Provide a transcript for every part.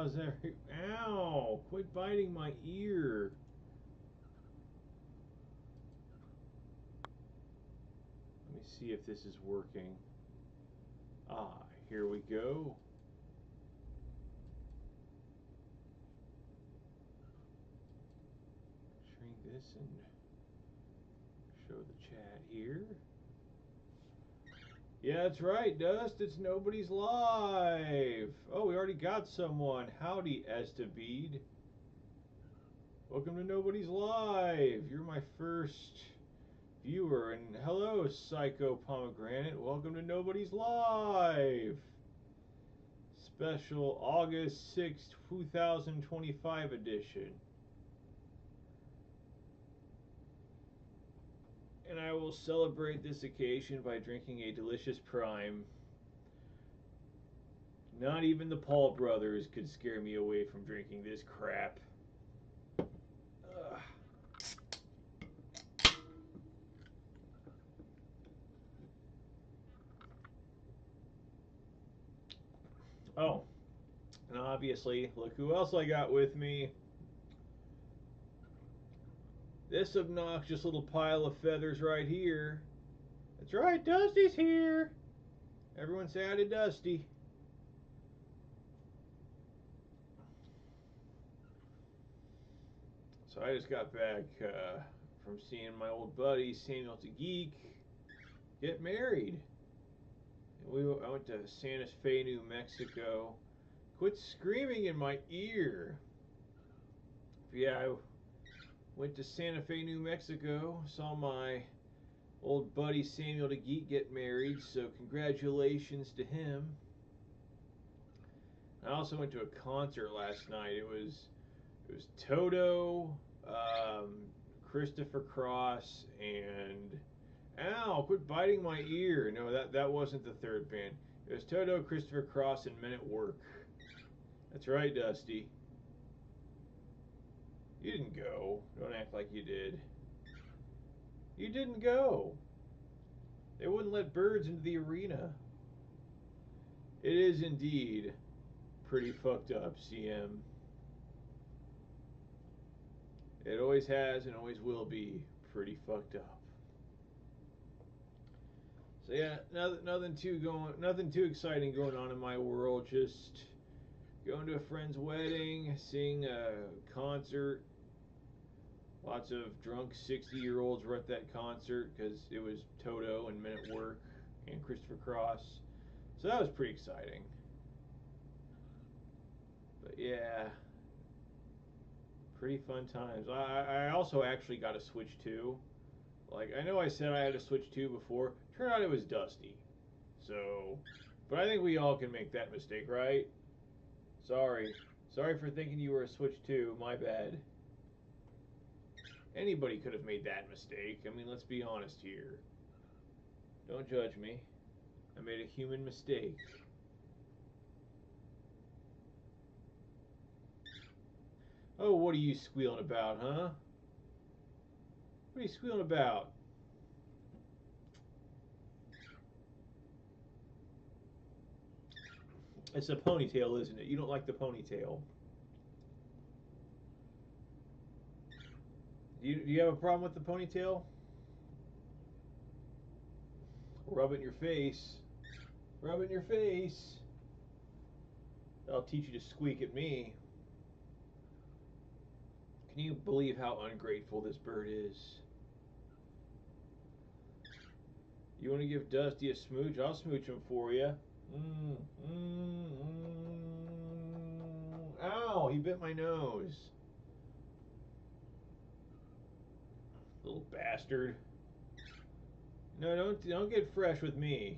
How's that? Ow! Quit biting my ear. Let me see if this is working. Ah, here we go. Shrink this and show the chat here. Yeah, that's right, Dust. It's Nobody's Live. Oh, we already got someone. Howdy, Estabede. Welcome to Nobody's Live. You're my first viewer. And hello, Psycho Pomegranate. Welcome to Nobody's Live. Special August 6th, 2025 edition. And I will celebrate this occasion by drinking a delicious prime. Not even the Paul brothers could scare me away from drinking this crap. Ugh. Oh, and obviously, look who else I got with me. This obnoxious little pile of feathers right here. That's right, Dusty's here. Everyone say hi to Dusty. So I just got back from seeing my old buddy Samuel the Geek get married. I went to Santa Fe, New Mexico. Quit screaming in my ear. Yeah, I went to Santa Fe, New Mexico. Saw my old buddy Samuel the Geek get married. So congratulations to him. I also went to a concert last night. It was Toto, Christopher Cross, and ow! Quit biting my ear. No, that wasn't the third band. It was Toto, Christopher Cross, and Men at Work. That's right, Dusty. You didn't go. Don't act like you did. You didn't go. They wouldn't let birds into the arena. It is indeed pretty fucked up, CM. It always has and always will be pretty fucked up. So yeah, nothing too exciting going on in my world. Just going to a friend's wedding, seeing a concert. Lots of drunk 60-year-olds were at that concert because it was Toto and Men at Work and Christopher Cross. So that was pretty exciting. But yeah, pretty fun times. I also actually got a Switch 2. Like, I know I said I had a Switch 2 before. Turned out it was Dusty. So, but I think we all can make that mistake, right? Sorry. Sorry for thinking you were a Switch 2. My bad. Anybody could have made that mistake. I mean, let's be honest here. Don't judge me. I made a human mistake. Oh, what are you squealing about, huh? What are you squealing about? It's a ponytail, isn't it? You don't like the ponytail. Do you have a problem with the ponytail? Rub it in your face. Rub it in your face. I'll teach you to squeak at me. Can you believe how ungrateful this bird is? You want to give Dusty a smooch? I'll smooch him for you. Ow, he bit my nose. Little bastard. No, don't get fresh with me.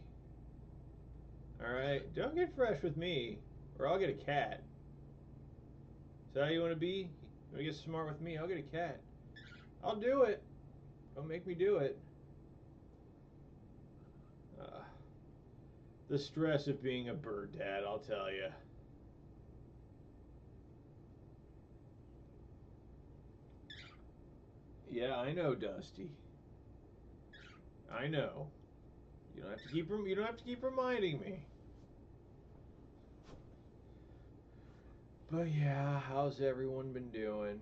Alright? Don't get fresh with me, or I'll get a cat. Is that how you want to be? You want to get smart with me? I'll get a cat. I'll do it. Don't make me do it. The stress of being a bird dad, I'll tell you. Yeah, I know, Dusty. I know. You don't have to keep reminding me. But yeah, how's everyone been doing?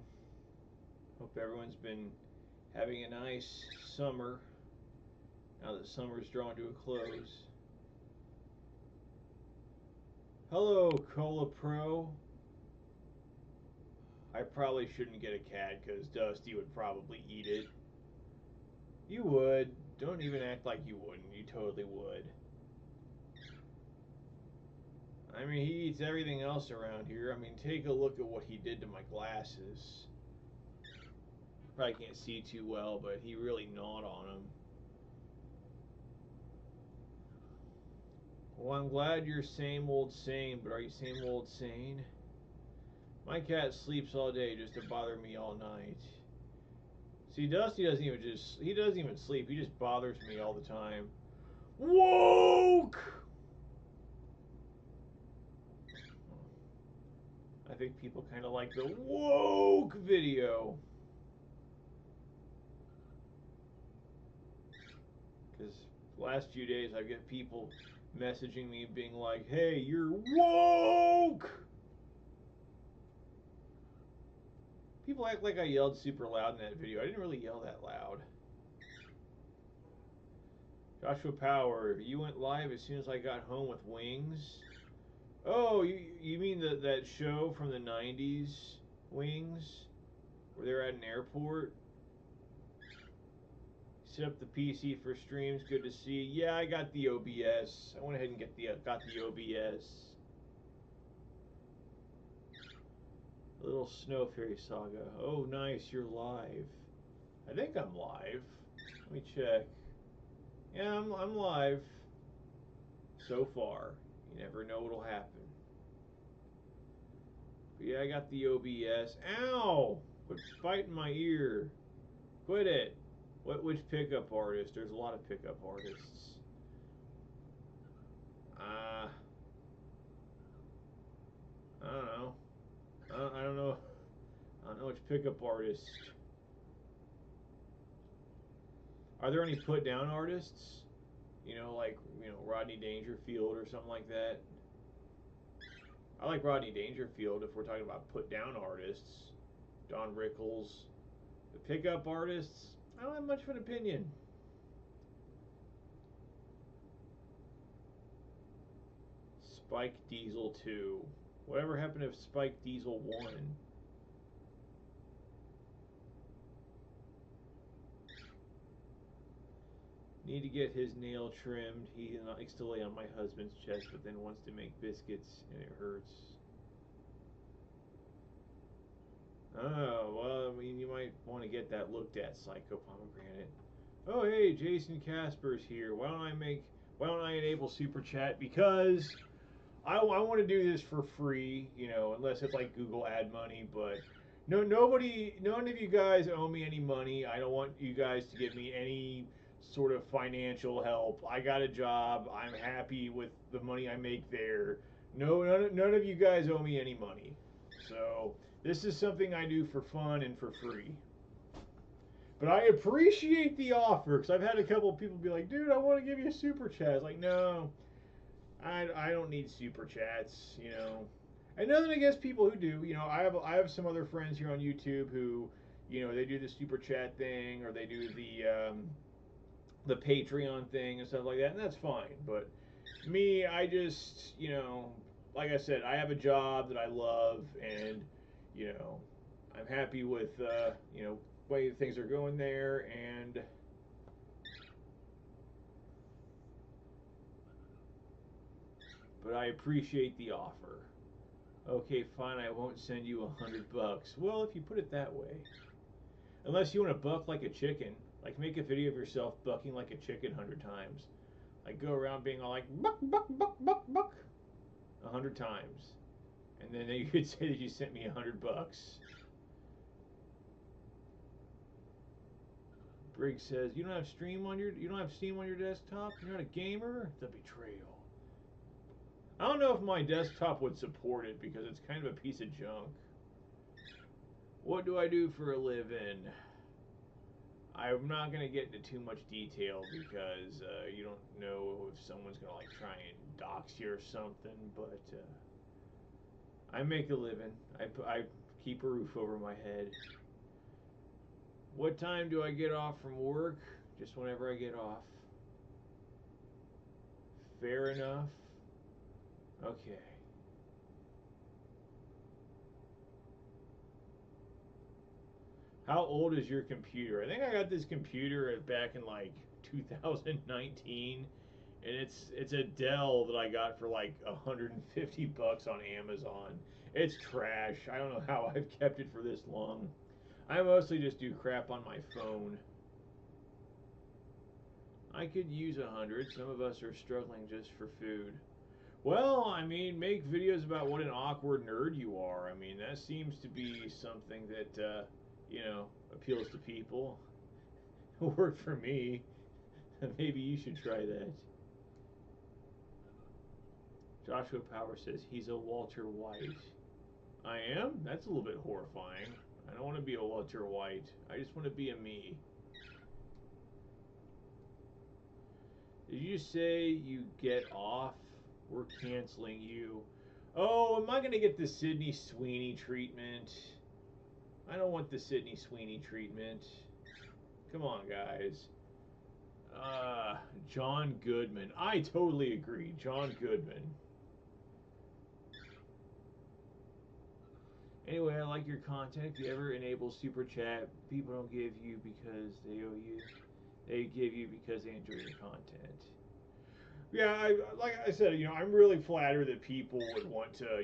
Hope everyone's been having a nice summer now that summer's drawn to a close. Hello, Cola Pro. I probably shouldn't get a cat because Dusty would probably eat it. You would. Don't even act like you wouldn't. You totally would. I mean, he eats everything else around here. I mean, take a look at what he did to my glasses. Probably can't see too well, but he really gnawed on them. Well, I'm glad you're same old sane, but are you same old sane? My cat sleeps all day just to bother me all night. See, Dusty he doesn't even sleep. He just bothers me all the time. Woke! I think people kind of like the woke video. Because last few days I get people messaging me being like, hey, you're woke! People act like I yelled super loud in that video. I didn't really yell that loud. Joshua Power, you went live as soon as I got home with Wings. Oh, you mean that show from the 90s, Wings? Where they're at an airport? Set up the PC for streams, good to see. Yeah, I got the OBS. I went ahead and got the OBS. A little Snow Fairy Saga. Oh, nice, you're live. I think I'm live. Let me check. Yeah, I'm live. So far. You never know what'll happen. But yeah, I got the OBS. Ow! Quit biting my ear. Quit it. Which pickup artist? There's a lot of pickup artists. I don't know. I don't know. I don't know which pickup artist. Are there any put down artists? You know, like, Rodney Dangerfield or something like that. I like Rodney Dangerfield if we're talking about put down artists. Don Rickles. The pickup artists, I don't have much of an opinion. Spike Diesel 2. Whatever happened to Spike Diesel 1? Need to get his nail trimmed. He likes to lay on my husband's chest, but then wants to make biscuits, and it hurts. Oh, well, I mean, you might want to get that looked at, Psycho Pomegranate. Oh, hey, Jason Casper's here. Why don't I enable Super Chat? Because I want to do this for free, unless it's like Google ad money, but none of you guys owe me any money. I don't want you guys to give me any sort of financial help. I got a job. I'm happy with the money I make there. No, none of you guys owe me any money. So this is something I do for fun and for free. But I appreciate the offer because I've had a couple of people be like, dude, I want to give you a super chat. It's like, no, I don't need super chats, And nothing against people who do. I have some other friends here on YouTube who, they do the super chat thing or they do the Patreon thing and stuff like that, and that's fine. But me, I just, like I said, I have a job that I love, and I'm happy with the way things are going there, and but I appreciate the offer. Okay, fine, I won't send you $100. Well, if you put it that way. Unless you want to buck like a chicken. Like, make a video of yourself bucking like a chicken 100 times. Like, go around being all like, buck, buck, buck, buck, buck, 100 times. And then you could say that you sent me $100. Briggs says, you don't have Steam on your desktop? You're not a gamer? The betrayal. I don't know if my desktop would support it because it's kind of a piece of junk. What do I do for a living? I'm not going to get into too much detail because you don't know if someone's going to like try and dox you or something, but I make a living. I keep a roof over my head. What time do I get off from work? Just whenever I get off. Fair enough. Okay. How old is your computer? I think I got this computer back in like 2019, and it's a Dell that I got for like 150 bucks on Amazon. It's trash. I don't know how I've kept it for this long. I mostly just do crap on my phone. I could use 100. Some of us are struggling just for food. Well, I mean, make videos about what an awkward nerd you are. I mean, that seems to be something that, appeals to people. It worked for me. Maybe you should try that. Joshua Power says he's a Walter White. I am? That's a little bit horrifying. I don't want to be a Walter White. I just want to be a me. Did you say you get off? We're canceling you. Oh, am I going to get the Sydney Sweeney treatment? I don't want the Sydney Sweeney treatment. Come on, guys. John Goodman. I totally agree. John Goodman. Anyway, I like your content. If you ever enable Super Chat, people don't give you because they owe you. They give you because they enjoy your content. Yeah, like I said, I'm really flattered that people would want to,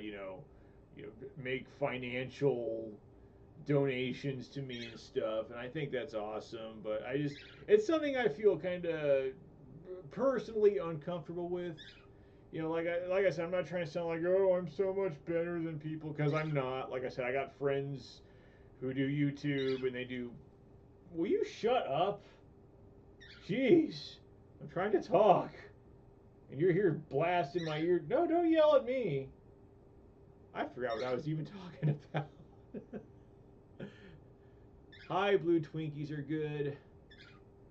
make financial donations to me and stuff, and I think that's awesome. But it's something I feel kind of personally uncomfortable with. Like I said, I'm not trying to sound like, oh, I'm so much better than people, because I'm not. Like I said, I got friends who do YouTube, and they do. Will you shut up? Jeez, I'm trying to talk, and you're here blasting my ear. No, don't yell at me. I forgot what I was even talking about. Hi, blue Twinkies are good.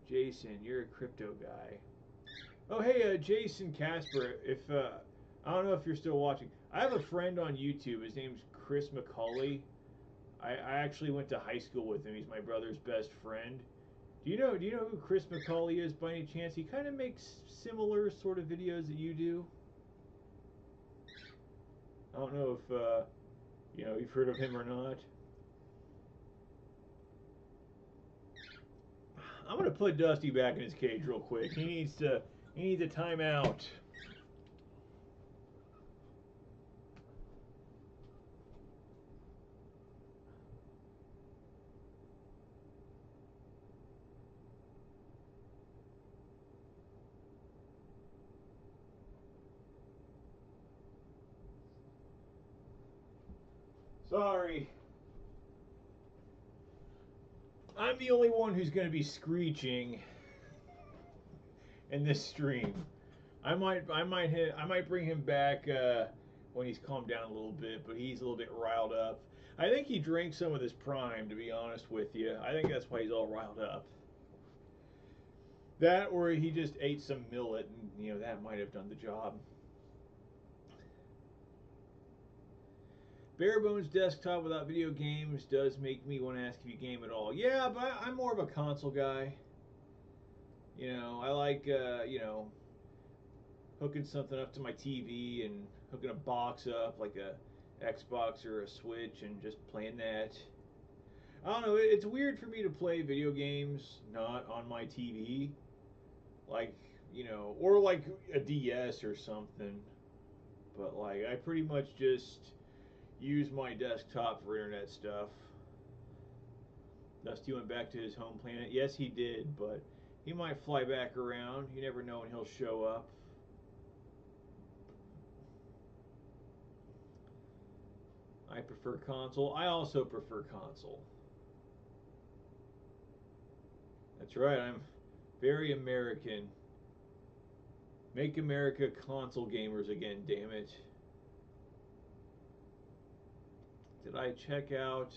Jason, you're a crypto guy. Oh, hey, Jason Casper. If I don't know if you're still watching. I have a friend on YouTube. His name's Chris McCauley. I actually went to high school with him. He's my brother's best friend. Do you know who Chris McCauley is by any chance? He kind of makes similar sort of videos that you do. I don't know if you've heard of him or not. I'm gonna put Dusty back in his cage real quick. He needs a timeout. Sorry. I'm the only one who's going to be screeching in this stream. I might bring him back when he's calmed down a little bit, but he's a little bit riled up. I think he drank some of this Prime, to be honest with you. I think that's why he's all riled up. That, or he just ate some millet, and that might have done the job. Bare bones desktop without video games does make me want to ask if you game at all. Yeah, but I'm more of a console guy. I like hooking something up to my TV and hooking a box up like a Xbox or a Switch and just playing that. I don't know. It's weird for me to play video games not on my TV, like or like a DS or something. But like I pretty much just use my desktop for internet stuff. Dusty went back to his home planet. Yes, he did, but he might fly back around. You never know when he'll show up. I prefer console. I also prefer console. That's right. I'm very American. Make America console gamers again, damn it. Did I check out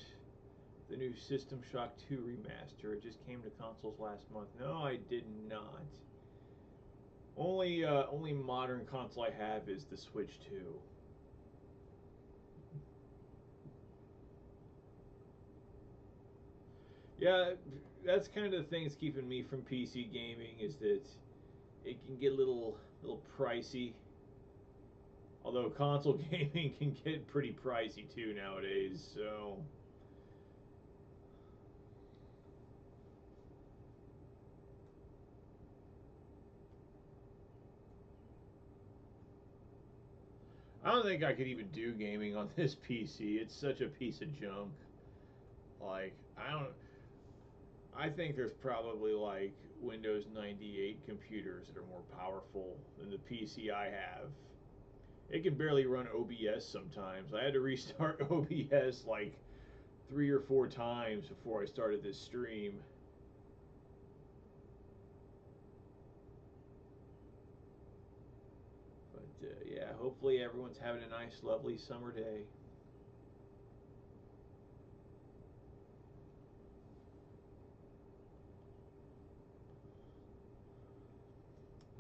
the new System Shock 2 remaster? It just came to consoles last month. No, I did not. Only modern console I have is the Switch 2. Yeah, that's kind of the thing that's keeping me from PC gaming is that it can get a little pricey. Although console gaming can get pretty pricey too nowadays, so I don't think I could even do gaming on this PC. It's such a piece of junk. Like, I think there's probably like Windows 98 computers that are more powerful than the PC I have. It can barely run OBS sometimes. I had to restart OBS like 3 or 4 times before I started this stream. But yeah, hopefully everyone's having a nice, lovely summer day.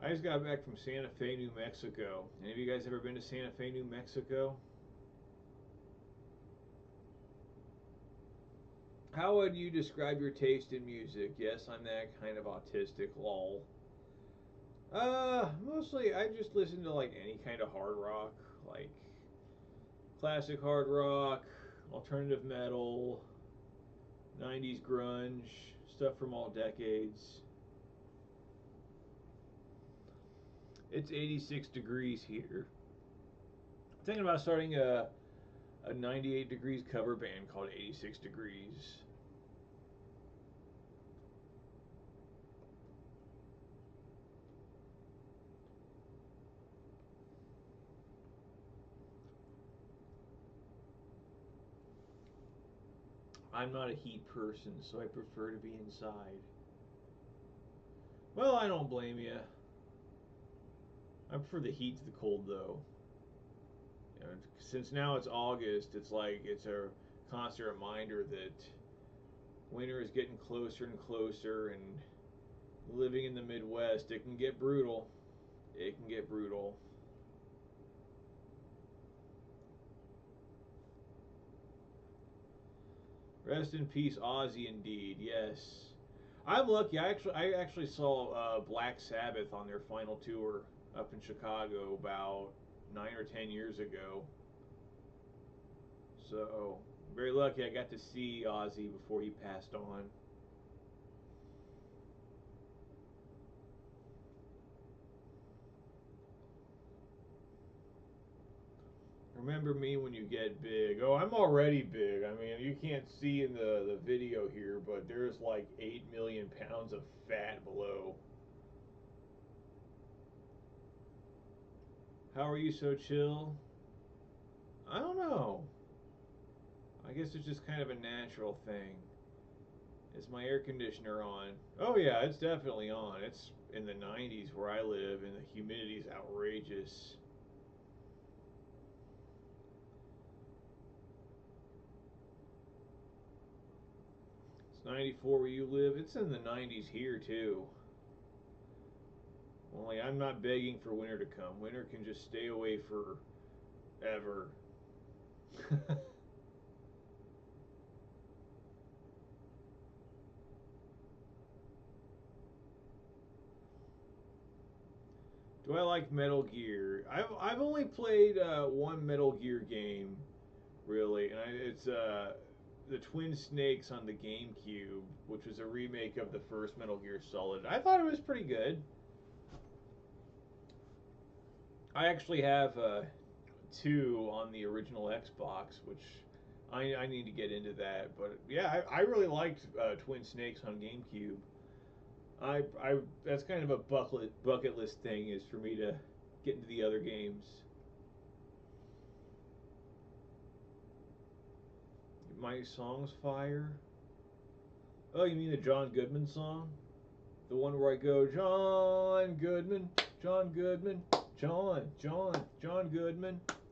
I just got back from Santa Fe, New Mexico. Any of you guys ever been to Santa Fe, New Mexico? How would you describe your taste in music? Yes, I'm that kind of autistic, lol. Mostly I just listen to like any kind of hard rock, like classic hard rock, alternative metal, 90s grunge, stuff from all decades. It's 86 degrees here. I'm thinking about starting a 98 degrees cover band called 86 degrees. I'm not a heat person, so I prefer to be inside. Well, I don't blame you. I prefer the heat to the cold, though. You know, since now it's August, it's like it's a constant reminder that winter is getting closer and closer, and living in the Midwest, it can get brutal. It can get brutal. Rest in peace, Ozzy. Indeed, yes. I'm lucky. I actually saw Black Sabbath on their final tour up in Chicago about 9 or 10 years ago. So very lucky I got to see Ozzy before he passed on. Remember me when you get big. Oh, I'm already big. I mean, you can't see in the video here, but there's like 8 million pounds of fat below. How are you so chill? I don't know. I guess it's just kind of a natural thing. Is my air conditioner on? Oh yeah, it's definitely on. It's in the 90s where I live, and the humidity's outrageous. It's 94 where you live. It's in the 90s here too. Only I'm not begging for winter to come. Winter can just stay away forever. Do I like Metal Gear? I've only played one Metal Gear game, really, and it's the Twin Snakes on the GameCube, which was a remake of the first Metal Gear Solid. I thought it was pretty good. I actually have two on the original Xbox, which I need to get into that. But yeah, I really liked Twin Snakes on GameCube. I that's kind of a bucket list thing is for me to get into the other games. My song's fire. Oh, you mean the John Goodman song? The one where I go, John Goodman, John Goodman, John Goodman,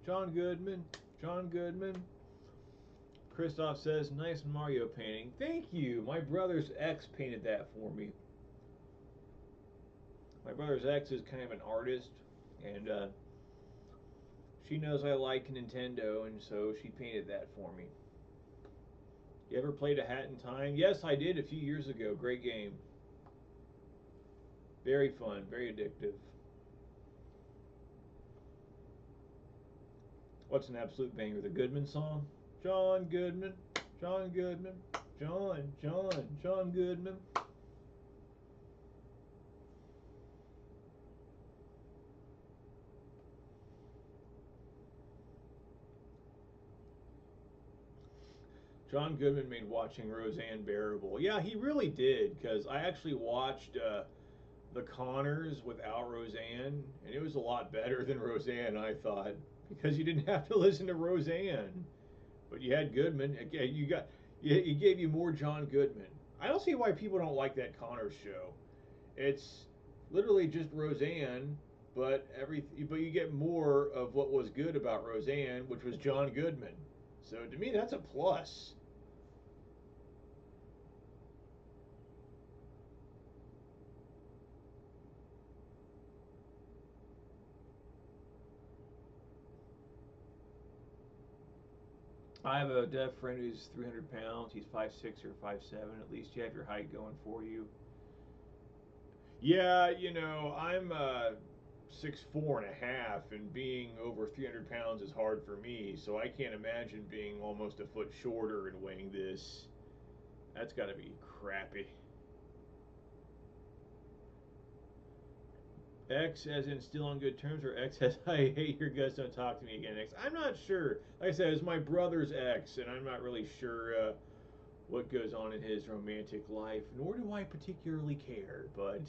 John Goodman, John Goodman. Christoph says, nice Mario painting. Thank you. My brother's ex painted that for me. My brother's ex is kind of an artist, and she knows I like Nintendo, and so she painted that for me. You ever played A Hat in Time? Yes, I did a few years ago. Great game. Very fun, very addictive. What's an absolute banger? The Goodman song? John Goodman, John Goodman, John Goodman. John Goodman made watching Roseanne bearable. Yeah, he really did, because I actually watched The Connors without Roseanne, and it was a lot better than Roseanne, I thought, because you didn't have to listen to Roseanne. But you had Goodman. Again, he gave you more John Goodman. I don't see why people don't like that Connors show. It's literally just Roseanne, but you get more of what was good about Roseanne, which was John Goodman. So to me, that's a plus. I have a deaf friend who's 300 pounds. He's 5'6" or 5'7". At least you have your height going for you. Yeah, I'm 6'4.5", and being over 300 pounds is hard for me. So I can't imagine being almost a foot shorter and weighing this. That's got to be crappy. X as in still on good terms, or X as I hate your guts, don't talk to me again. X, I'm not sure. Like I said, it's my brother's ex, and I'm not really sure what goes on in his romantic life, nor do I particularly care. But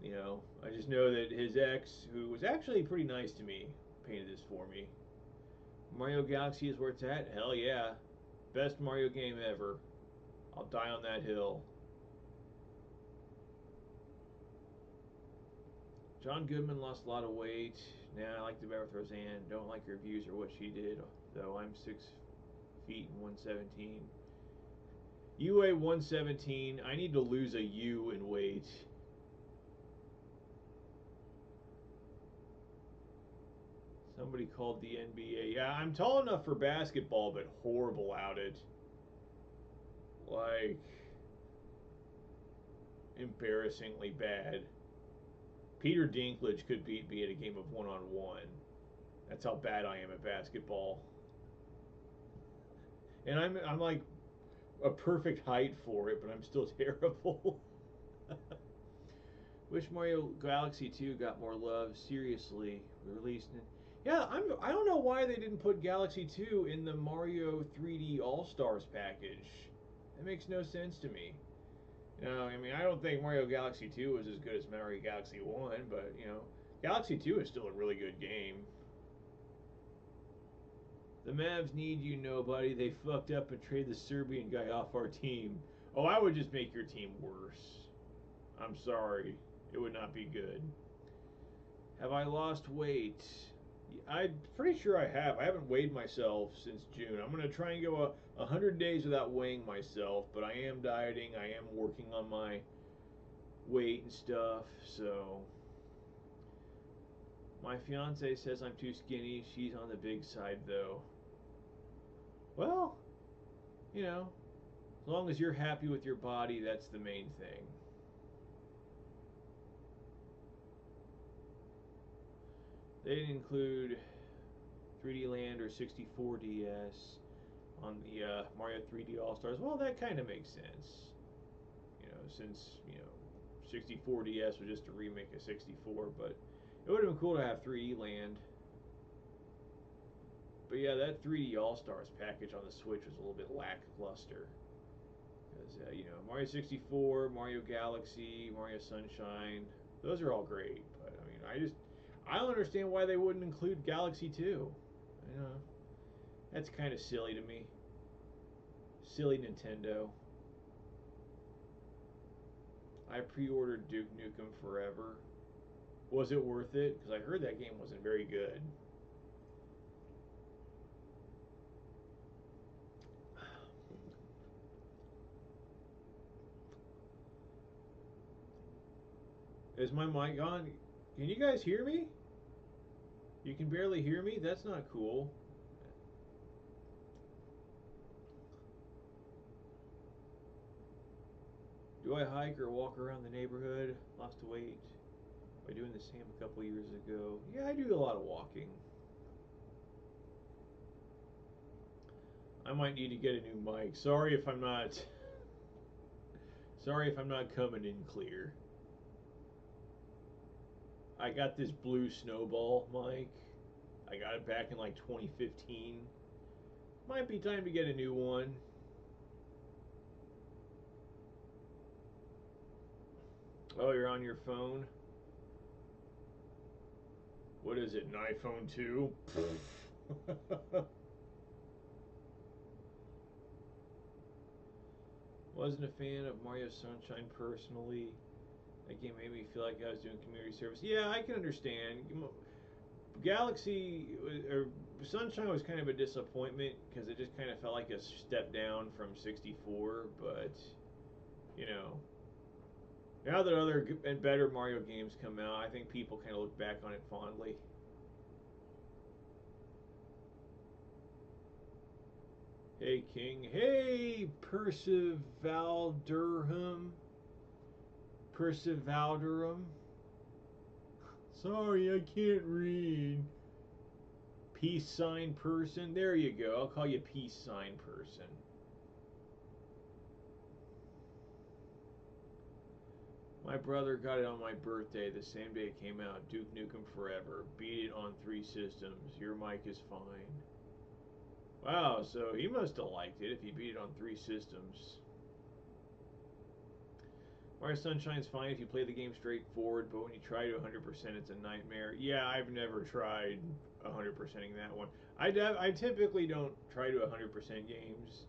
I just know that his ex, who was actually pretty nice to me, painted this for me. Mario Galaxy is where it's at. Hell yeah, best Mario game ever. I'll die on that hill. John Goodman lost a lot of weight. Now I like the better with Roseanne. Don't like her views or what she did, though I'm 6 feet and 117. You weigh 117. I need to lose a U in weight. Somebody called the NBA. Yeah, I'm tall enough for basketball, but horrible at it. Like, embarrassingly bad. Peter Dinklage could beat me at a game of one-on-one. That's how bad I am at basketball. And I'm like a perfect height for it, but I'm still terrible. Wish Mario Galaxy 2 got more love. Seriously, released. Yeah, I don't know why they didn't put Galaxy 2 in the Mario 3D All Stars package. That makes no sense to me. I mean, I don't think Mario Galaxy 2 was as good as Mario Galaxy 1, but Galaxy 2 is still a really good game. The Mavs need you, nobody. They fucked up and traded the Serbian guy off our team. Oh, I would just make your team worse. I'm sorry. It would not be good. Have I lost weight? I'm pretty sure I have. I haven't weighed myself since June. I'm going to try and go 100 days without weighing myself, but I am dieting. I am working on my weight and stuff, so my fiance says I'm too skinny. She's on the big side, though. Well, as long as you're happy with your body, that's the main thing. They didn't include 3D Land or 64DS on the Mario 3D All Stars. Well, that kind of makes sense. Since 64DS was just a remake of 64, but it would have been cool to have 3D Land. But yeah, that 3D All Stars package on the Switch was a little bit lackluster. Because Mario 64, Mario Galaxy, Mario Sunshine, those are all great. But I mean, I don't understand why they wouldn't include Galaxy 2. That's kind of silly to me. Silly Nintendo. I pre-ordered Duke Nukem Forever. Was it worth it? Because I heard that game wasn't very good. Is my mic on? Can you guys hear me? You can barely hear me? That's not cool. Do I hike or walk around the neighborhood? Lost weight by doing the same a couple years ago. Yeah, I do a lot of walking. I might need to get a new mic. Sorry if I'm not coming in clear. I got this blue snowball mic. I got it back in like 2015. Might be time to get a new one. Oh, you're on your phone? What is it, an iPhone 2? Wasn't a fan of Mario Sunshine personally. That game made me feel like I was doing community service. Yeah, I can understand. Galaxy or Sunshine was kind of a disappointment because it just kind of felt like a step down from 64. But you know, now that other and better Mario games come out, I think people kind of look back on it fondly. Hey King, hey Percivaldurum. Sorry, I can't read. Peace sign person. There you go. I'll call you peace sign person. My brother got it on my birthday the same day it came out. Duke Nukem Forever. Beat it on 3 systems. Your mic is fine. Wow, so he must have liked it if he beat it on 3 systems. Mario Sunshine's fine if you play the game straightforward, but when you try to 100%, it's a nightmare. Yeah, I've never tried 100%ing that one. I typically don't try to 100% games.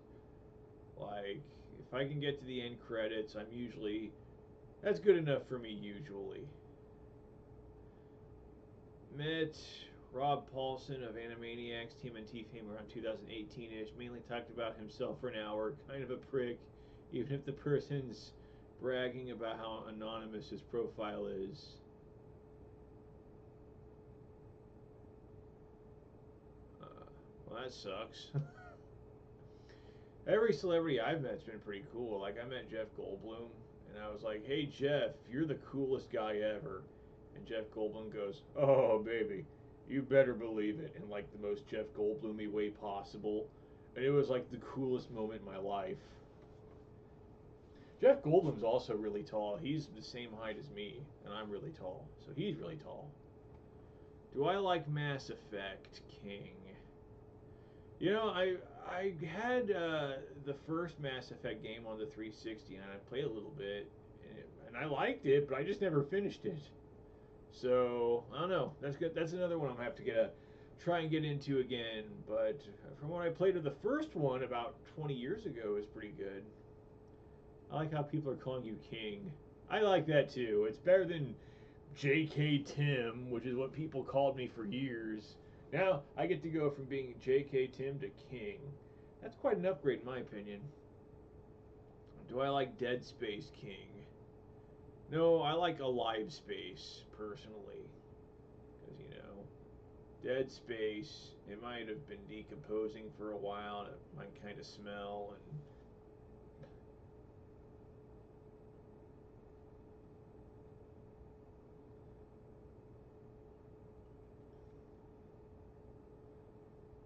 Like, if I can get to the end credits, that's good enough for me usually. Met Rob Paulson of Animaniacs, TMNT fame around 2018-ish. Mainly talked about himself for an hour. Kind of a prick, even if the person's bragging about how anonymous his profile is. Well, that sucks. Every celebrity I've met's been pretty cool. Like, I met Jeff Goldblum, and I was like, hey, Jeff, you're the coolest guy ever. And Jeff Goldblum goes, oh, baby, you better believe it, in, like, the most Jeff Goldblum-y way possible. And it was, like, the coolest moment in my life. Jeff Goldblum's also really tall. He's the same height as me, and I'm really tall. So he's really tall. Do I like Mass Effect, King? You know, I had the first Mass Effect game on the 360, and I played a little bit, and I liked it, but I just never finished it. So I don't know. That's good. That's another one I'm gonna have to try and get into again. But from what I played of the first one about 20 years ago, is pretty good. I like how people are calling you King. I like that too. It's better than J.K. Tim, which is what people called me for years. Now I get to go from being J.K. Tim to King. That's quite an upgrade in my opinion. Do I like Dead Space King? No, I like Alive Space, personally. Because, you know, Dead Space, it might have been decomposing for a while, and it might kind of smell, and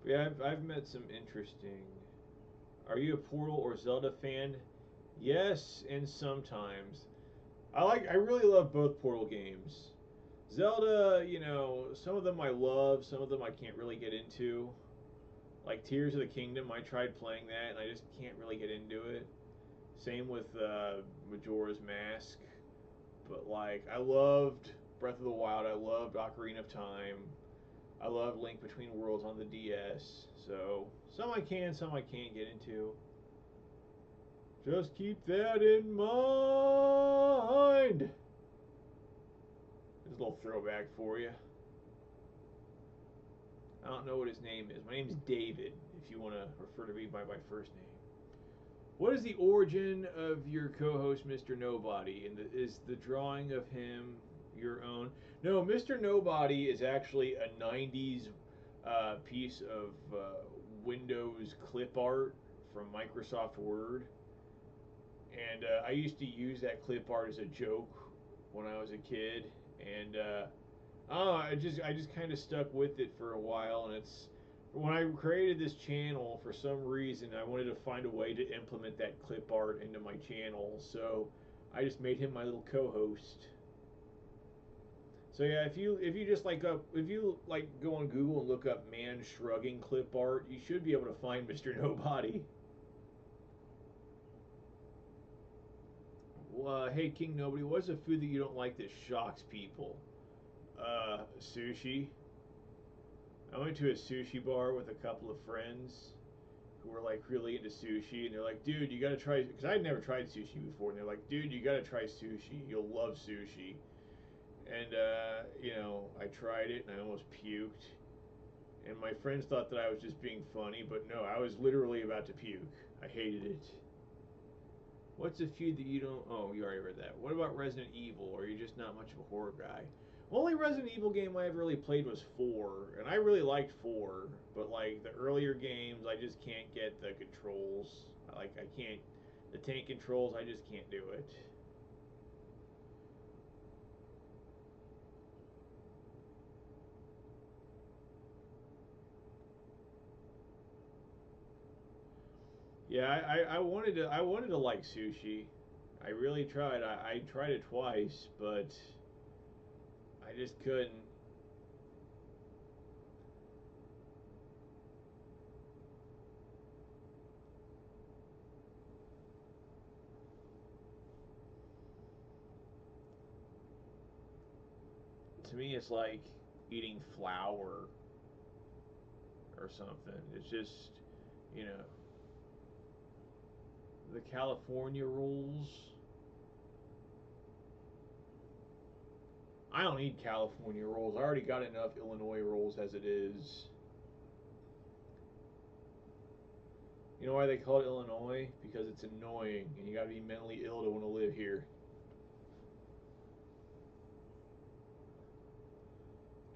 yeah, I've met some interesting. Are you a Portal or Zelda fan? Yes, and sometimes. I really love both Portal games. Zelda, you know, some of them I love, some of them I can't really get into. Like Tears of the Kingdom, I tried playing that and I just can't really get into it. Same with Majora's Mask. But like, I loved Breath of the Wild, I loved Ocarina of Time. I love Link Between Worlds on the DS. So, some I can, some I can't get into. Just keep that in mind. There's a little throwback for you. I don't know what his name is. My name is David, if you want to refer to me by my first name. What is the origin of your co-host, Mr. Knowbody? And is the drawing of him your own? No, Mr. Knowbody is actually a 90s piece of Windows clip art from Microsoft Word. And I used to use that clip art as a joke when I was a kid, and oh, I just kind of stuck with it for a while, and it's when I created this channel for some reason I wanted to find a way to implement that clip art into my channel, so I just made him my little co-host. So yeah, if you just if you like go on Google and look up man shrugging clip art, you should be able to find Mr. Nobody. Well, hey King Nobody, what's a food that you don't like that shocks people? Sushi. I went to a sushi bar with a couple of friends who were like really into sushi, and they're like, "Dude, you gotta try," because I'd never tried sushi before, and they're like, "Dude, you gotta try sushi. You'll love sushi." And I tried it, and I almost puked. And my friends thought that I was just being funny, but no, I was literally about to puke. I hated it. What's a feud that you don't? Oh, you already read that. What about Resident Evil? Or are you just not much of a horror guy? Only Resident Evil game I ever really played was 4, and I really liked 4, but like the earlier games, I just can't get the controls. I can't the tank controls. I just can't do it. Yeah, I wanted to like sushi. I really tried. I tried it twice, but I just couldn't. To me, it's like eating flour or something. It's just, you know, the California rolls. I don't eat California rolls. I already got enough Illinois rolls as it is. You know why they call it Illinois? Because it's annoying, and you gotta be mentally ill to want to live here.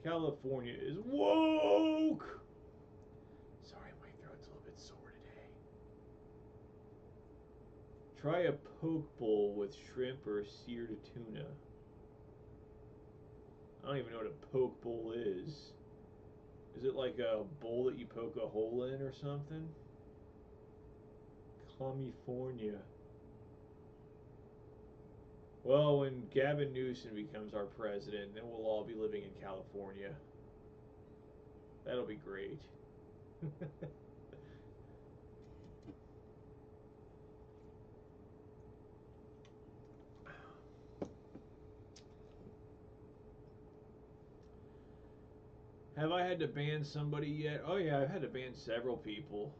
California is woke! Sorry, my throat's a little bit sore today. Try a poke bowl with shrimp or seared tuna. I don't even know what a poke bowl is. Is it like a bowl that you poke a hole in or something? California. Well, when Gavin Newsom becomes our president, then we'll all be living in California. That'll be great. Have I had to ban somebody yet? Oh yeah, I've had to ban several people.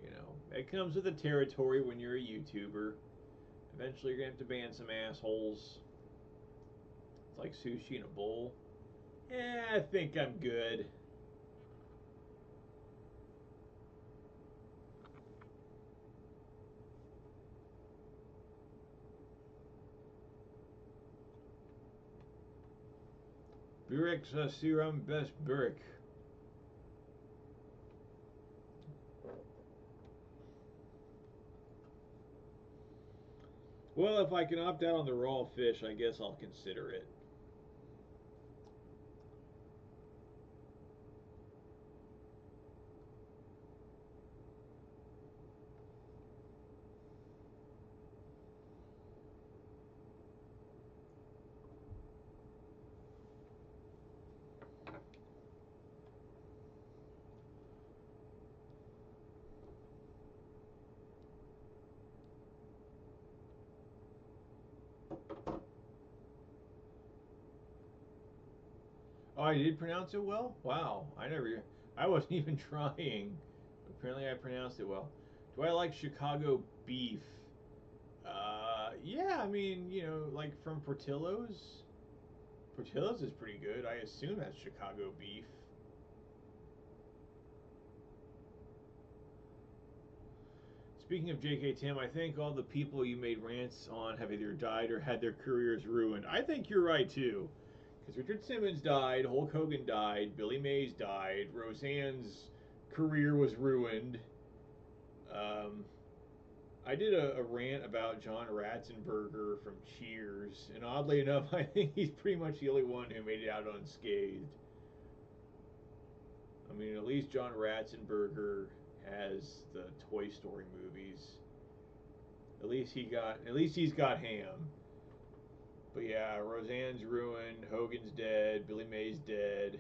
You know, it comes with the territory when you're a YouTuber. Eventually, you're gonna have to ban some assholes. It's like sushi in a bowl. I think I'm good. Burek Siram Best Burek. Well, if I can opt out on the raw fish, I guess I'll consider it. Oh, I did pronounce it well? Wow, I wasn't even trying. Apparently, I pronounced it well. Do I like Chicago beef? Yeah, I mean, like from Portillo's. Portillo's is pretty good. I assume that's Chicago beef. Speaking of JK Tim, I think all the people you made rants on have either died or had their careers ruined. I think you're right too. Because Richard Simmons died, Hulk Hogan died, Billy Mays died, Roseanne's career was ruined. Um, I did a rant about John Ratzenberger from Cheers, and oddly enough, I think he's pretty much the only one who made it out unscathed. I mean, at least John Ratzenberger has the Toy Story movies. At least he's got Ham. But yeah, Roseanne's ruined, Hogan's dead, Billy May's dead.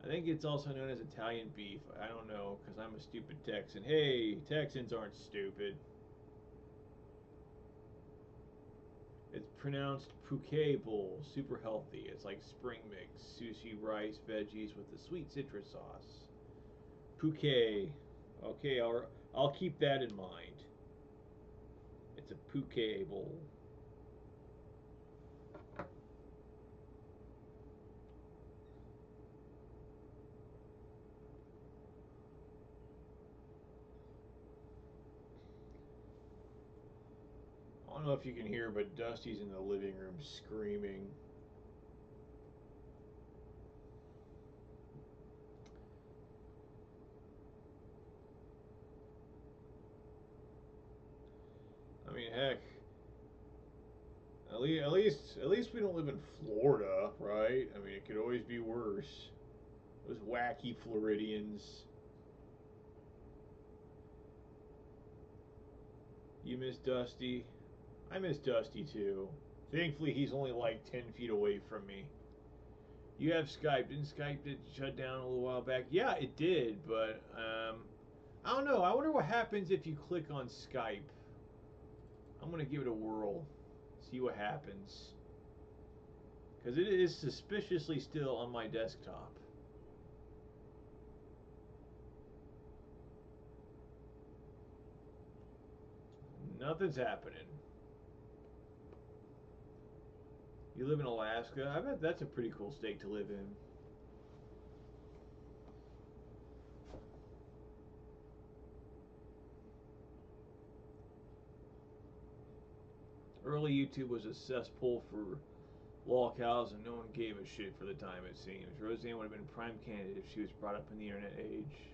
I think it's also known as Italian beef. I don't know, because I'm a stupid Texan. Hey, Texans aren't stupid. It's pronounced Puke Bowl. Super healthy. It's like spring mix, sushi, rice, veggies with a sweet citrus sauce. Puke. Okay, I'll keep that in mind. It's a Puke Bowl. I don't know if you can hear, but Dusty's in the living room screaming. I mean, heck, at least we don't live in Florida, right? I mean, it could always be worse. Those wacky Floridians. You miss Dusty? I miss Dusty too. Thankfully, he's only like 10 feet away from me. You have Skype. Didn't Skype get shut down a little while back? Yeah, it did, but I don't know. I wonder what happens if you click on Skype. I'm going to give it a whirl. See what happens. Because it is suspiciously still on my desktop. Nothing's happening. You live in Alaska? I bet that's a pretty cool state to live in. Early YouTube was a cesspool for lol cows, and no one gave a shit for the time, it seems. Roseanne would have been a prime candidate if she was brought up in the internet age.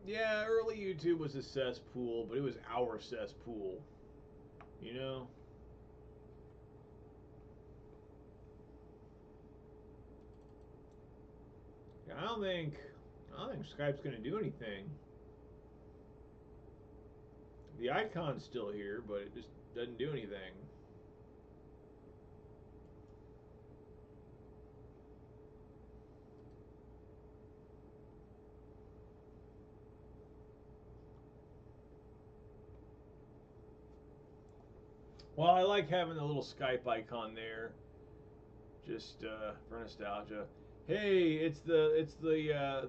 Yeah, early YouTube was a cesspool, but it was our cesspool. You know? I don't think Skype's gonna do anything. The icon's still here, but it just doesn't do anything. Well, I like having the little Skype icon there, just for nostalgia. Hey, it's the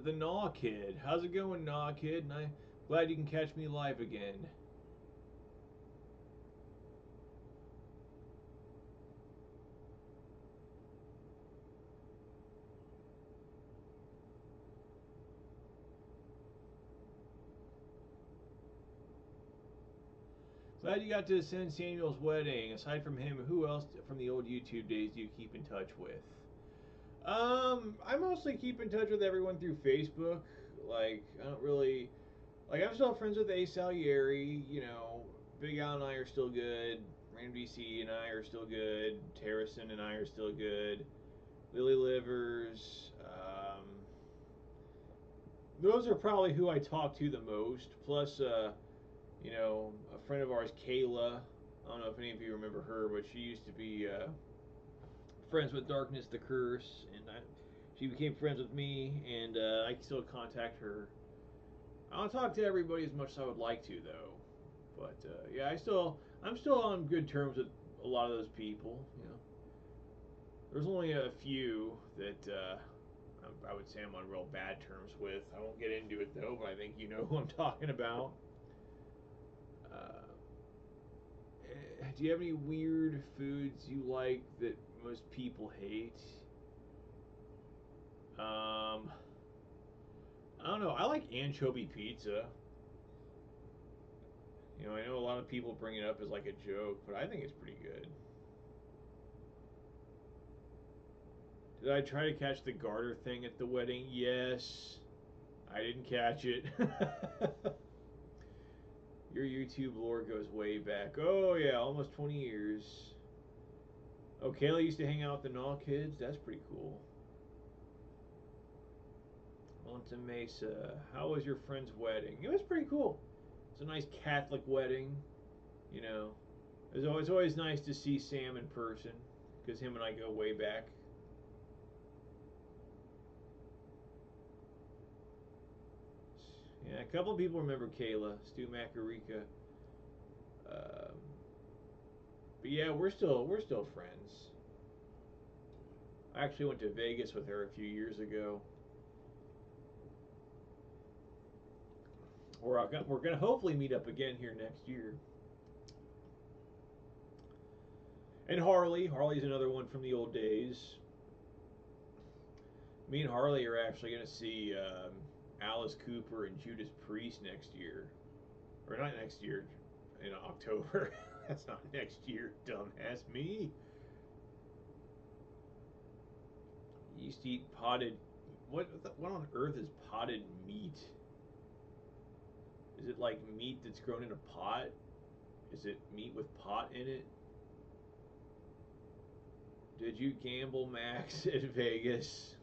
Gnaw Kid. How's it going, Gnaw Kid? And I'm glad you can catch me live again. Glad you got to attend Samuel's wedding. Aside from him, who else from the old YouTube days do you keep in touch with? I mostly keep in touch with everyone through Facebook. Like, I don't really like. I'm still friends with Ace Salieri. You know, Big Al and I are still good. Rand DC and I are still good. Terracin and I are still good. Lily Livers. Those are probably who I talk to the most. Plus, you know, a friend of ours, Kayla. I don't know if any of you remember her, but she used to be friends with Darkness the Curse, and she became friends with me, and I can still contact her. I don't talk to everybody as much as I would like to, though. But yeah, I'm still on good terms with a lot of those people. You know, there's only a few that I would say I'm on real bad terms with. I won't get into it though, but I think you know who I'm talking about. Do you have any weird foods you like that most people hate? I don't know. I like anchovy pizza. You know, I know a lot of people bring it up as like a joke, but I think it's pretty good. Did I try to catch the garter thing at the wedding? Yes. I didn't catch it. Your YouTube lore goes way back. Oh yeah, almost 20 years. Oh, Kayla used to hang out with the Gnaw kids. That's pretty cool. Monte Mesa. How was your friend's wedding? It was pretty cool. It's a nice Catholic wedding. You know, it's always nice to see Sam in person because him and I go way back. Yeah, a couple of people remember Kayla, Stu Macarika. Um, but yeah, we're still friends. I actually went to Vegas with her a few years ago. We're gonna hopefully meet up again here next year. And Harley's another one from the old days. Me and Harley are actually gonna see Alice Cooper and Judas Priest next year, or not next year, in October. That's not next year, dumbass me. You used to eat potted. What on earth is potted meat? Is it like meat that's grown in a pot? Is it meat with pot in it? Did you gamble, Max, at Vegas?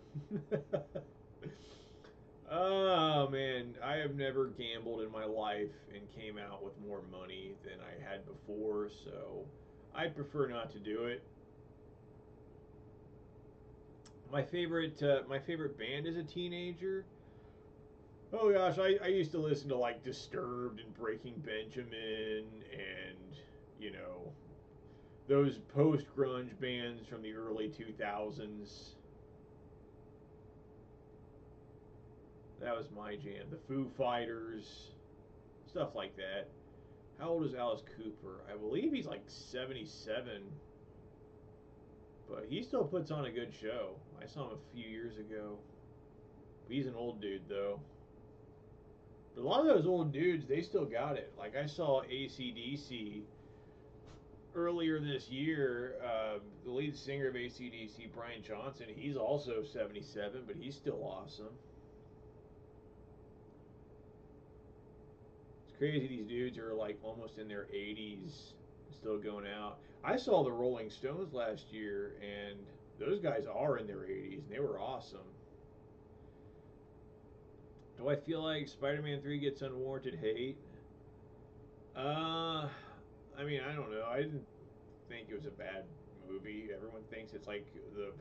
Oh man, I have never gambled in my life and came out with more money than I had before, so I prefer not to do it. My favorite band as a teenager. Oh gosh, I used to listen to like Disturbed and Breaking Benjamin and you know those post grunge bands from the early 2000s. That was my jam. The Foo Fighters, stuff like that. How old is Alice Cooper? I believe he's like 77, but he still puts on a good show. I saw him a few years ago. He's an old dude though. But a lot of those old dudes, they still got it. Like I saw AC/DC earlier this year. The lead singer of AC/DC, Brian Johnson, he's also 77, but he's still awesome. It's crazy these dudes are like almost in their 80s, still going out. I saw the Rolling Stones last year, and those guys are in their 80s, and they were awesome. Do I feel like Spider-Man 3 gets unwarranted hate? Uh, I mean, I don't know. I didn't think it was a bad movie. Everyone thinks it's like the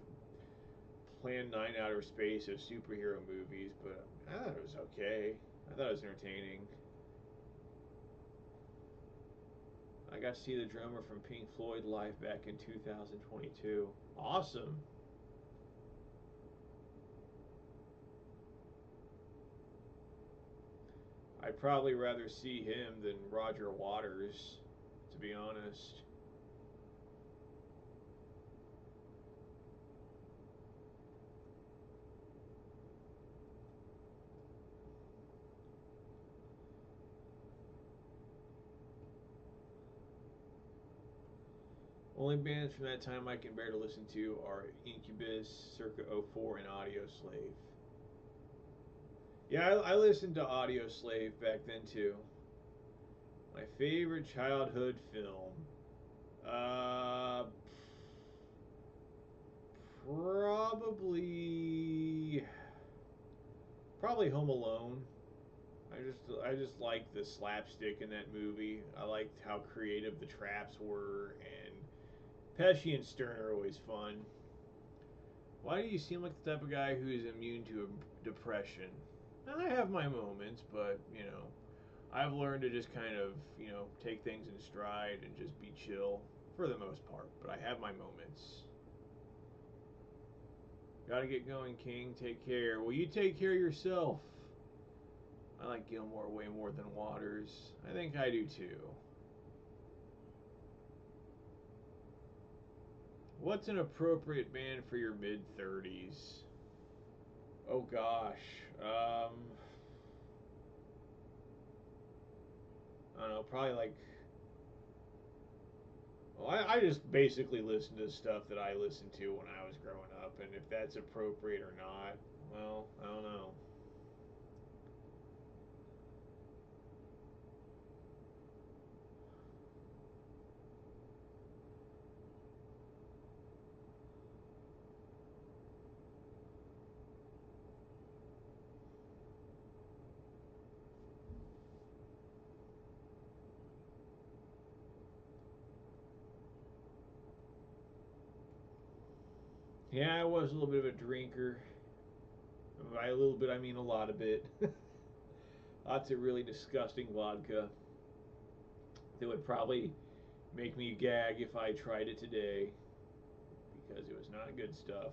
Plan 9 outer space of superhero movies, but I thought it was okay. I thought it was entertaining. I got to see the drummer from Pink Floyd live back in 2022. Awesome. I'd probably rather see him than Roger Waters, to be honest. Only bands from that time I can bear to listen to are Incubus, Circa '04, and Audioslave. Yeah, I listened to Audioslave back then too. My favorite childhood film. Uh, probably, probably Home Alone. I just liked the slapstick in that movie. I liked how creative the traps were, and Pesci and Stern are always fun. Why do you seem like the type of guy who is immune to depression? I have my moments, but I've learned to just kind of take things in stride and just be chill for the most part. But I have my moments. Gotta get going, King. Take care. Well, you take care of yourself. I like Gilmore way more than Waters. I think I do too. What's an appropriate band for your mid 30s? Oh gosh. I don't know. Probably like. Well, I just basically listen to stuff that I listened to when I was growing up, and if that's appropriate or not, well, I don't know. Yeah, I was a little bit of a drinker. By a little bit, I mean a lot of it. Lots of really disgusting vodka that would probably make me gag if I tried it today because it was not good stuff.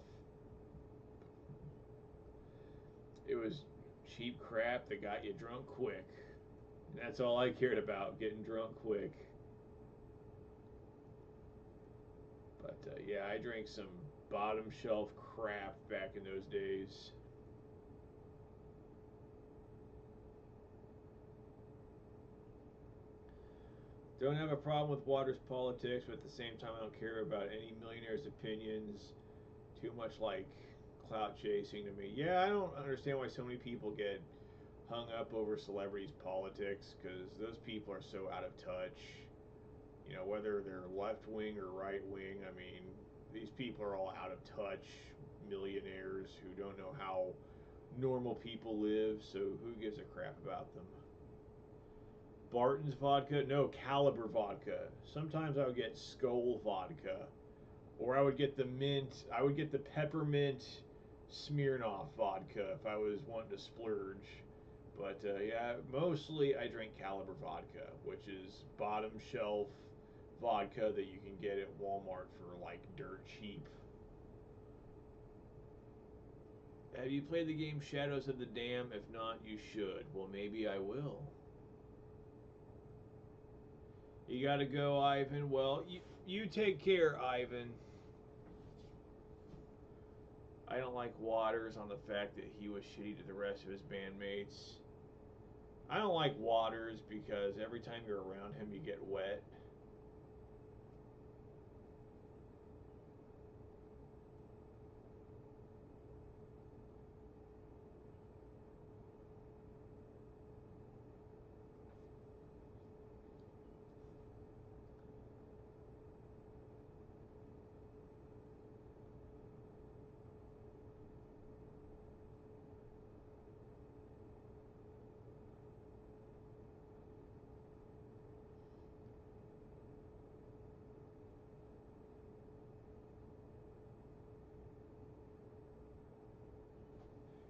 It was cheap crap that got you drunk quick. And that's all I cared about, getting drunk quick. But yeah, I drank some bottom shelf crap back in those days. Don't have a problem with Waters' politics, but at the same time, I don't care about any millionaire's opinions. Too much like clout chasing to me. Yeah, I don't understand why so many people get hung up over celebrities' politics because those people are so out of touch. You know, whether they're left wing or right wing, I mean, these people are all out of touch millionaires who don't know how normal people live, so who gives a crap about them? Barton's vodka? No, Caliber vodka. Sometimes I would get Skoal vodka. Or I would get the mint, I would get the peppermint Smirnoff vodka if I was wanting to splurge. But yeah, mostly I drink Caliber vodka, which is bottom shelf vodka that you can get at Walmart for like dirt cheap. Have you played the game Shadows of the Dam? If not, you should. Well, maybe I will. You gotta go, Ivan. Well, you take care, Ivan. I don't like Waters on the fact that he was shitty to the rest of his bandmates. I don't like Waters because every time you're around him, you get wet.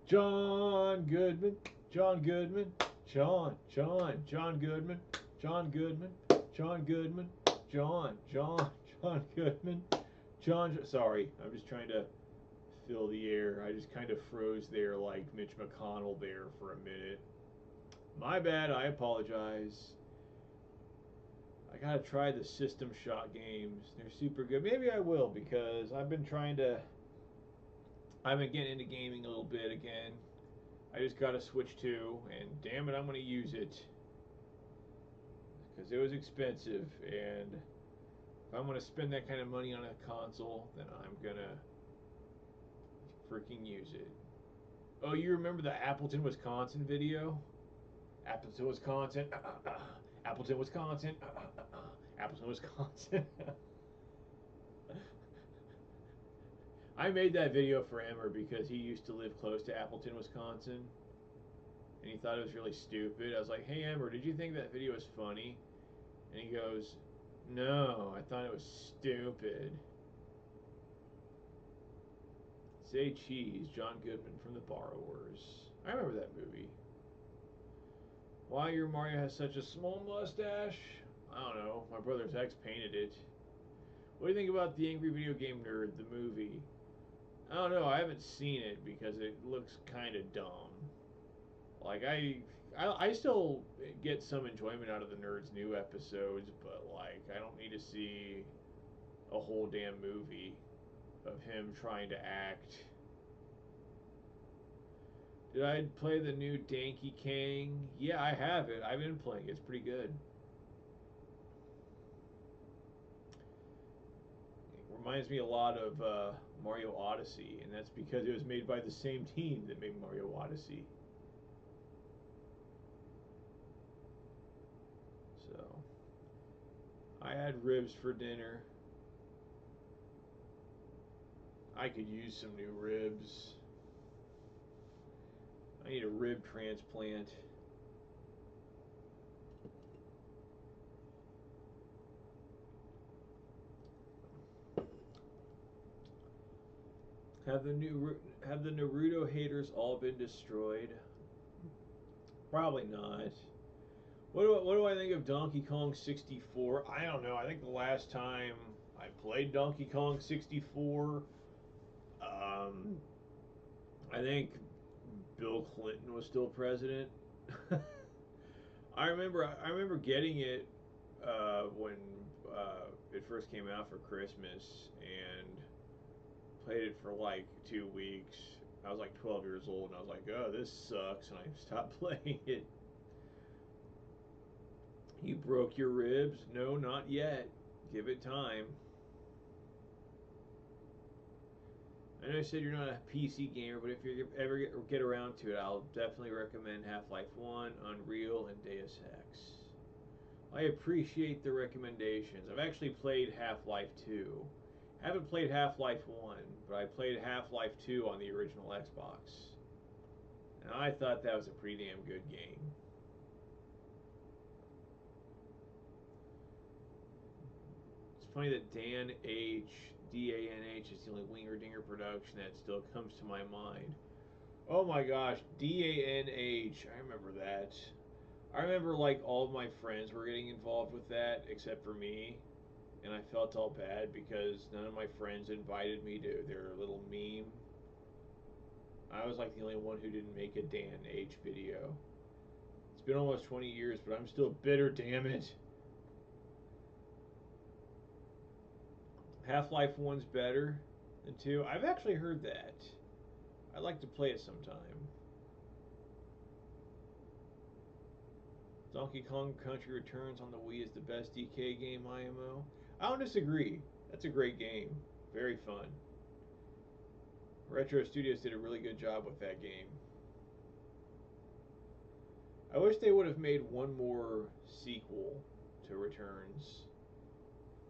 John Goodman, John Goodman, John Goodman, John Goodman, John Goodman, John Goodman, Sorry, I'm just trying to fill the air. I just kind of froze there like Mitch McConnell there for a minute. My bad, I apologize. I gotta try the System Shock games. They're super good. Maybe I will because I've been getting into gaming a little bit again. I just got a Switch 2, and damn it, I'm going to use it. Because it was expensive, and if I'm going to spend that kind of money on a console, then I'm going to freaking use it. Oh, you remember the Appleton, Wisconsin video? Appleton, Wisconsin. Appleton, Wisconsin. Appleton, Wisconsin. I made that video for Emmer because he used to live close to Appleton, Wisconsin. And he thought it was really stupid. I was like, hey, Emmer, did you think that video was funny? And he goes, no, I thought it was stupid. Say cheese, John Goodman from The Borrowers. I remember that movie. Why your Mario has such a small mustache? I don't know. My brother's ex painted it. What do you think about The Angry Video Game Nerd, the movie? I don't know. I haven't seen it because it looks kind of dumb. Like I still get some enjoyment out of the Nerd's new episodes, but like I don't need to see a whole damn movie of him trying to act. Did I play the new Donkey Kong? Yeah, I have it. I've been playing it. It's pretty good. It reminds me a lot of Mario Odyssey, and that's because it was made by the same team that made Mario Odyssey. So, I had ribs for dinner. I could use some new ribs. I need a rib transplant. Have the Naruto haters all been destroyed? Probably not. What do I think of Donkey Kong 64? I don't know. I think the last time I played Donkey Kong 64, um, I think Bill Clinton was still president. I remember getting it when it first came out for Christmas and played it for like 2 weeks. I was like 12 years old and I was like, oh, this sucks, and I stopped playing it. You broke your ribs? No, not yet. Give it time. I know I said you're not a PC gamer, but if you ever get around to it, I'll definitely recommend Half-Life 1, Unreal, and Deus Ex. I appreciate the recommendations. I've actually played Half-Life 2. I haven't played Half-Life 1, but I played Half-Life 2 on the original Xbox. And I thought that was a pretty damn good game. It's funny that DANH is the only Winger Dinger production that still comes to my mind. Oh my gosh, DANH, I remember that. I remember like all of my friends were getting involved with that except for me, and I felt all bad because none of my friends invited me to their little meme. I was like the only one who didn't make a DANH video. It's been almost 20 years, but I'm still bitter, damn it. Half-Life 1's better than 2. I've actually heard that. I'd like to play it sometime. Donkey Kong Country Returns on the Wii is the best DK game IMO. I don't disagree. That's a great game. Very fun. Retro Studios did a really good job with that game. I wish they would have made one more sequel to Returns,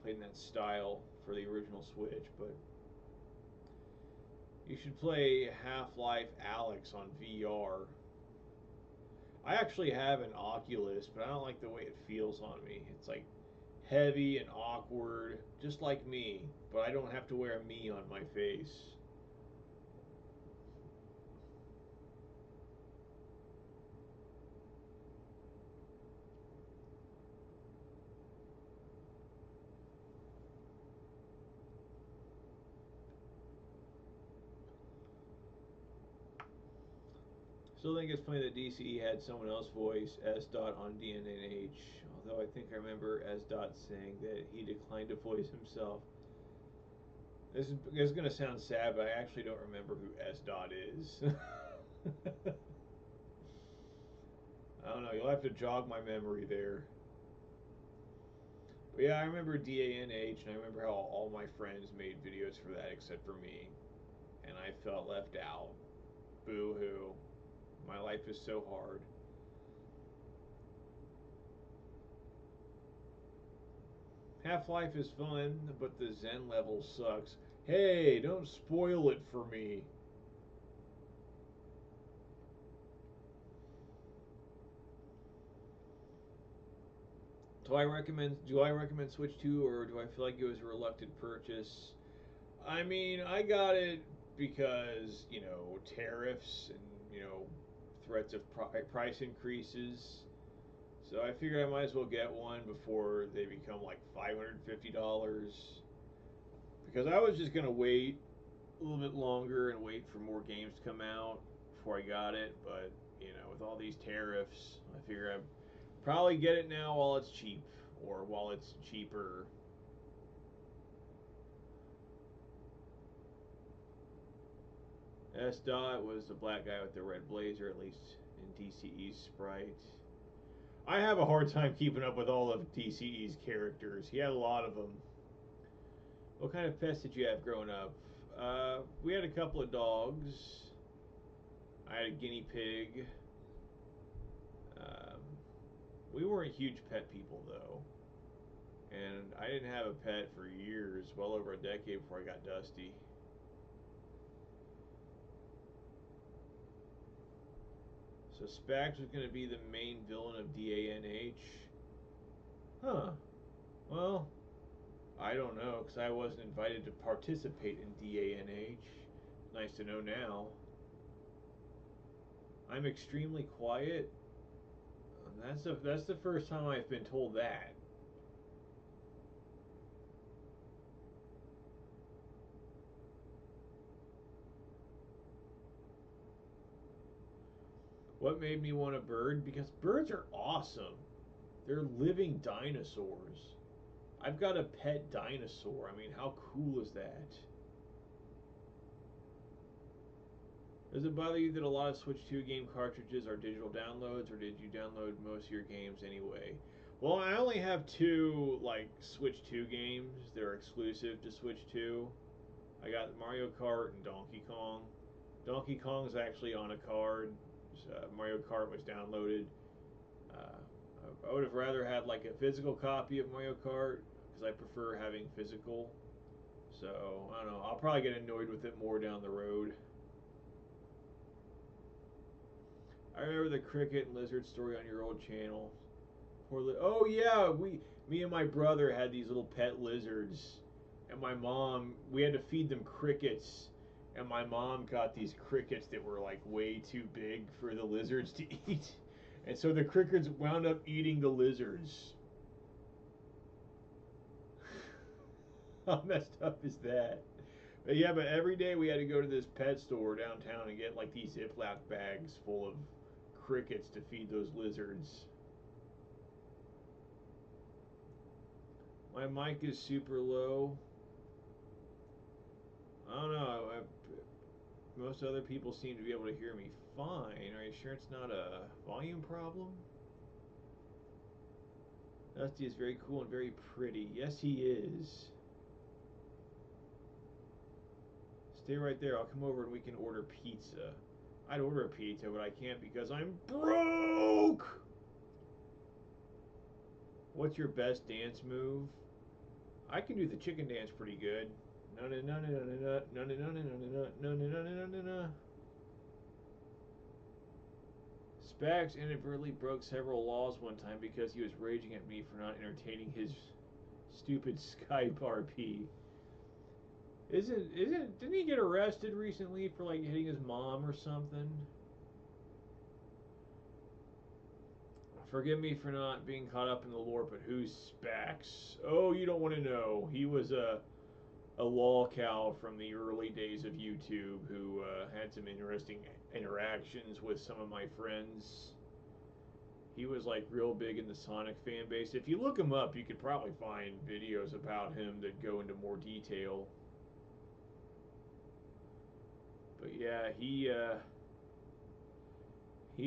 played in that style for the original Switch, but you should play Half-Life Alyx on VR. I actually have an Oculus, but I don't like the way it feels on me. It's like heavy and awkward, just like me, but I don't have to wear a me on my face. Still think it's funny that DCE had someone else voice S. Dot on DNNH, although I think I remember S. Dot saying that he declined to voice himself. This is going to sound sad, but I actually don't remember who S. Dot is. I don't know, you'll have to jog my memory there. But yeah, I remember DANH, and I remember how all my friends made videos for that except for me. And I felt left out. Boo-hoo. My life is so hard. Half-Life is fun, but the Zen level sucks. Hey, don't spoil it for me. Do I recommend Switch 2, or do I feel like it was a reluctant purchase? I mean, I got it because, tariffs and, threats of price increases. So I figured I might as well get one before they become like $550. Because I was just going to wait a little bit longer and wait for more games to come out before I got it. But, with all these tariffs, I figure I'd probably get it now while it's cheap, or while it's cheaper. S. Dot was the black guy with the red blazer, at least in DCE's sprite. I have a hard time keeping up with all of DCE's characters. He had a lot of them. What kind of pets did you have growing up? We had a couple of dogs. I had a guinea pig. We weren't huge pet people, though. And I didn't have a pet for years, well over a decade before I got Dusty. So Spax was going to be the main villain of DANH. Huh. Well, I don't know, because I wasn't invited to participate in DANH. nice to know now. I'm extremely quiet. That's the first time I've been told that. What made me want a bird? Because birds are awesome. They're living dinosaurs. I've got a pet dinosaur. I mean, how cool is that? Does it bother you that a lot of Switch 2 game cartridges are digital downloads, or did you download most of your games anyway? Well, I only have two like Switch 2 games that are exclusive to Switch 2. I got Mario Kart and Donkey Kong. Donkey Kong's actually on a card. Mario Kart was downloaded. I would have rather had like a physical copy of Mario Kart because I prefer having physical. So I don't know. I'll probably get annoyed with it more down the road. I remember the cricket and lizard story on your old channel. Oh yeah, me and my brother had these little pet lizards, and my mom, we had to feed them crickets, and my mom got these crickets that were like way too big for the lizards to eat, and so the crickets wound up eating the lizards. How messed up is that? But yeah, but every day we had to go to this pet store downtown and get like these Ziploc bags full of crickets to feed those lizards. My mic is super low. I don't know. Most other people seem to be able to hear me fine. Are you sure it's not a volume problem? Dusty is very cool and very pretty. Yes, he is. Stay right there. I'll come over and we can order pizza. I'd order a pizza, but I can't because I'm broke! What's your best dance move? I can do the chicken dance pretty good. No no no no no no no no no no no no no no no no. Spags inadvertently broke several laws one time because he was raging at me for not entertaining his stupid Skype RP. Didn't he get arrested recently for like hitting his mom or something? Forgive me for not being caught up in the lore, but who's Spax? Oh, you don't want to know. He was a lolcow from the early days of YouTube who had some interesting interactions with some of my friends. He was like real big in the Sonic fan base. If you look him up, you could probably find videos about him that go into more detail. But yeah, he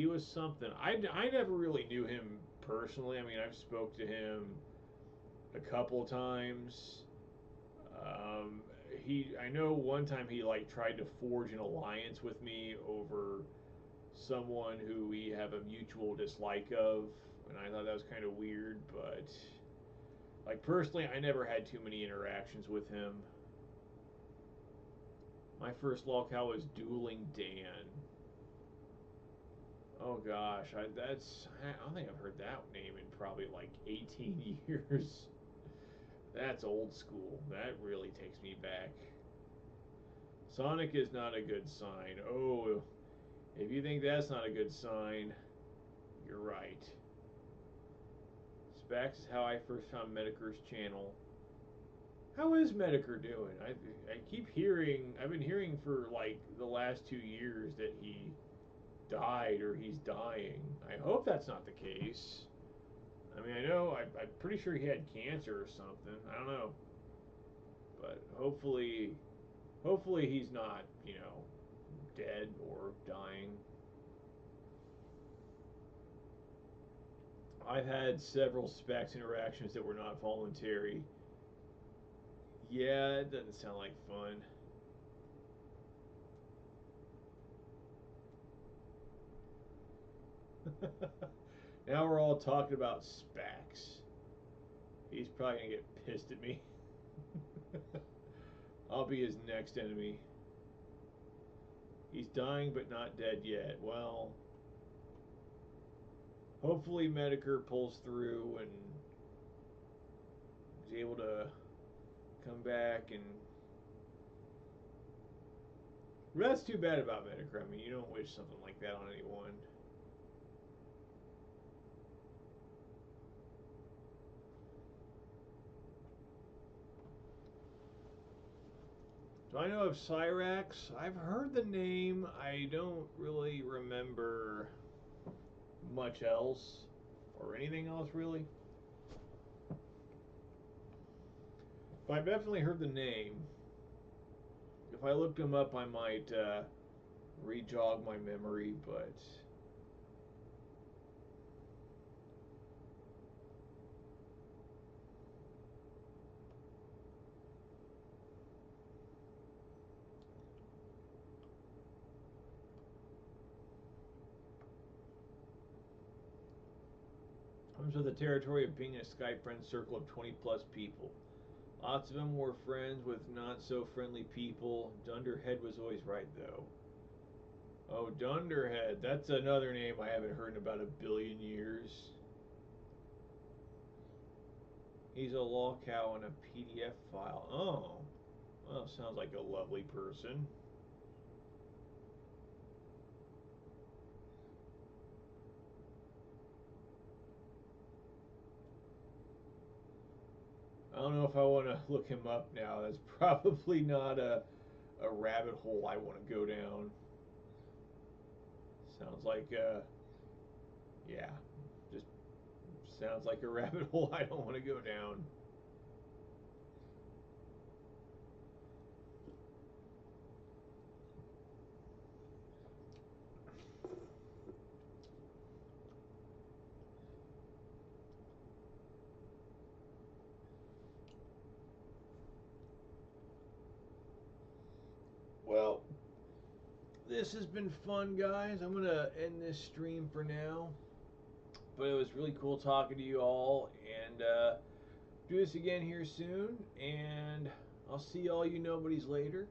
was something. I never really knew him personally. I mean, I've spoke to him a couple times. Um, I know one time he like tried to forge an alliance with me over someone who we have a mutual dislike of, and I thought that was kind of weird. But like personally, I never had too many interactions with him. My first lolcow was Dueling Dan. Oh gosh, I don't think I've heard that name in probably like 18 years. That's old school. That really takes me back. Sonic is not a good sign. Oh, if you think that's not a good sign, you're right. Spax is how I first found Mediker's channel. How is Mediker doing? I keep hearing, I've been hearing for like the last 2 years that he died or he's dying. I hope that's not the case. I mean, I know, I'm pretty sure he had cancer or something. I don't know. But hopefully he's not, dead or dying. I've had several Specs interactions that were not voluntary. Yeah, it doesn't sound like fun. Now we're all talking about Spax. He's probably gonna get pissed at me. I'll be his next enemy. He's dying but not dead yet. Well, hopefully Mediker pulls through and is able to come back and But that's too bad about Metachrome. I mean, you don't wish something like that on anyone. Do I know of Cyrax? I've heard the name. I don't really remember much else or anything else really. But I've definitely heard the name. If I looked him up, I might re-jog my memory, but comes with the territory of being in a Skype friend circle of 20 plus people. Lots of them were friends with not so friendly people. Dunderhead was always right though. Oh, Dunderhead. That's another name I haven't heard in about a billion years. He's a law cow in a PDF file. Oh. Well, sounds like a lovely person. I don't know if I want to look him up now. That's probably not a rabbit hole I want to go down. Sounds like, yeah, just sounds like a rabbit hole I don't want to go down. Well, this has been fun, guys. I'm going to end this stream for now. But it was really cool talking to you all. And do this again here soon. And I'll see all you nobodies later.